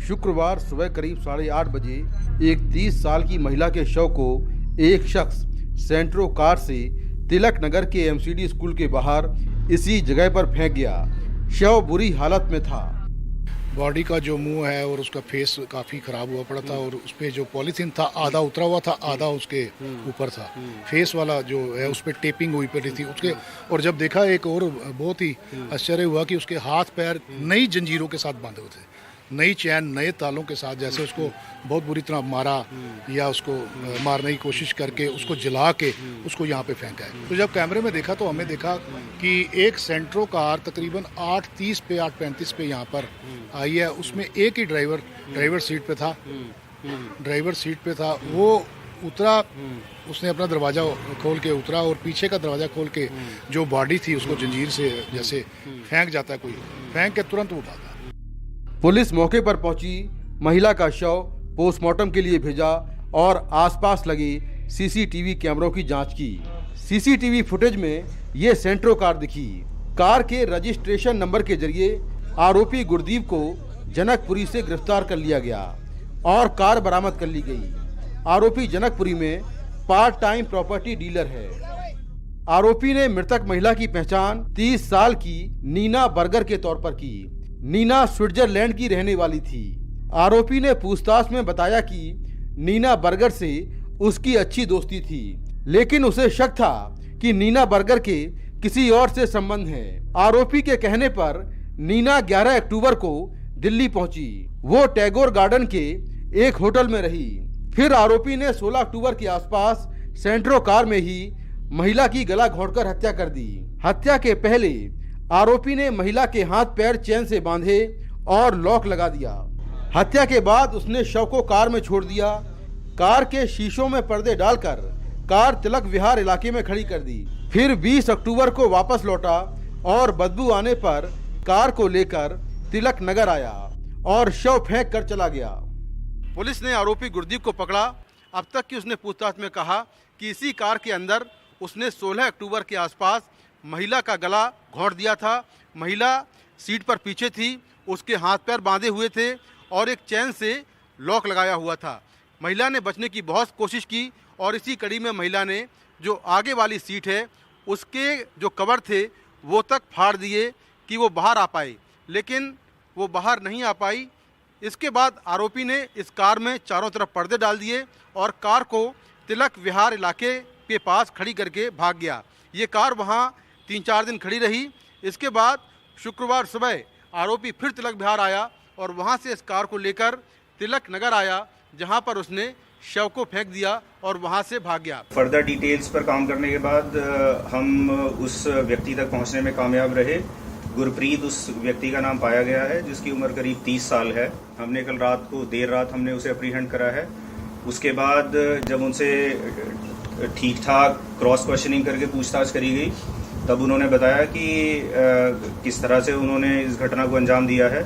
शुक्रवार सुबह करीब 8:30 बजे एक 30 साल की महिला के शव को एक शख्स सेंट्रो कार से तिलक नगर के एमसीडी स्कूल के बाहर इसी जगह पर फेंक गया। शव बुरी हालत में था। बॉडी का जो मुंह है और उसका फेस काफ़ी ख़राब हुआ पड़ा था और उस पर जो पॉलीथीन था आधा उतरा हुआ था, आधा उसके ऊपर था। फेस वाला जो है उस पर टेपिंग हुई पड़ी थी उसके। और जब देखा एक और बहुत ही आश्चर्य हुआ कि उसके हाथ पैर नई जंजीरों के साथ बांधे हुए थे, नई चैन नए तालों के साथ, जैसे उसको बहुत बुरी तरह मारा या उसको मारने की कोशिश करके उसको जला के उसको यहाँ पे फेंका है। तो जब कैमरे में देखा तो हमें देखा कि एक सेंट्रो कार तकरीबन 8:30 पे 8:35 पे यहाँ पर आई है। उसमें एक ही ड्राइवर सीट पे था। वो उतरा, उसने अपना दरवाज़ा खोल के उतरा और पीछे का दरवाज़ा खोल के जो बॉडी थी उसको जंजीर से जैसे फेंक जाता है कोई, फेंक के तुरंत वो भागा। पुलिस मौके पर पहुंची, महिला का शव पोस्टमार्टम के लिए भेजा और आसपास लगे सीसीटीवी कैमरों की जांच की। सीसीटीवी फुटेज में ये सेंट्रो कार दिखी। कार के रजिस्ट्रेशन नंबर के जरिए आरोपी गुरदीप को जनकपुरी से गिरफ्तार कर लिया गया और कार बरामद कर ली गई। आरोपी जनकपुरी में पार्ट टाइम प्रॉपर्टी डीलर है। आरोपी ने मृतक महिला की पहचान 30 साल की नीना बर्गर के तौर पर की। नीना स्विट्जरलैंड की रहने वाली थी। आरोपी ने पूछताछ में बताया कि नीना बर्गर से उसकी अच्छी दोस्ती थी, लेकिन उसे शक था कि नीना बर्गर के किसी और से संबंध है। आरोपी के कहने पर नीना 11 अक्टूबर को दिल्ली पहुंची। वो टैगोर गार्डन के एक होटल में रही। फिर आरोपी ने 16 अक्टूबर के आसपास सेंट्रो कार में ही महिला की गला घोंटकर हत्या कर दी। हत्या के पहले आरोपी ने महिला के हाथ पैर चैन से बांधे और लॉक लगा दिया। हत्या के बाद उसने शव को कार में छोड़ दिया। कार के शीशों में पर्दे डालकर कार तिलक विहार इलाके में खड़ी कर दी। फिर 20 अक्टूबर को वापस लौटा और बदबू आने पर कार को लेकर तिलक नगर आया और शव फेंक कर चला गया। पुलिस ने आरोपी गुरदीप को पकड़ा। अब तक की उसने पूछताछ में कहा कि इसी कार के अंदर उसने 16 अक्टूबर के आसपास महिला का गला घोंट दिया था। महिला सीट पर पीछे थी, उसके हाथ पैर बांधे हुए थे और एक चैन से लॉक लगाया हुआ था। महिला ने बचने की बहुत कोशिश की और इसी कड़ी में महिला ने जो आगे वाली सीट है उसके जो कवर थे वो तक फाड़ दिए कि वो बाहर आ पाए, लेकिन वो बाहर नहीं आ पाई। इसके बाद आरोपी ने इस कार में चारों तरफ पर्दे डाल दिए और कार को तिलक विहार इलाके के पास खड़ी करके भाग गया। ये कार वहाँ 3-4 दिन खड़ी रही। इसके बाद शुक्रवार सुबह आरोपी फिर तिलक विहार आया और वहां से इस कार को लेकर तिलक नगर आया, जहां पर उसने शव को फेंक दिया और वहां से भाग गया। फर्दर डिटेल्स पर काम करने के बाद हम उस व्यक्ति तक पहुंचने में कामयाब रहे। गुरप्रीत उस व्यक्ति का नाम पाया गया है, जिसकी उम्र करीब 30 साल है। हमने कल रात को देर रात हमने उसे अप्रीहेंड करा है। उसके बाद जब उनसे ठीक ठाक क्रॉस क्वेश्चनिंग करके पूछताछ करी गई तब उन्होंने बताया कि किस तरह से उन्होंने इस घटना को अंजाम दिया है।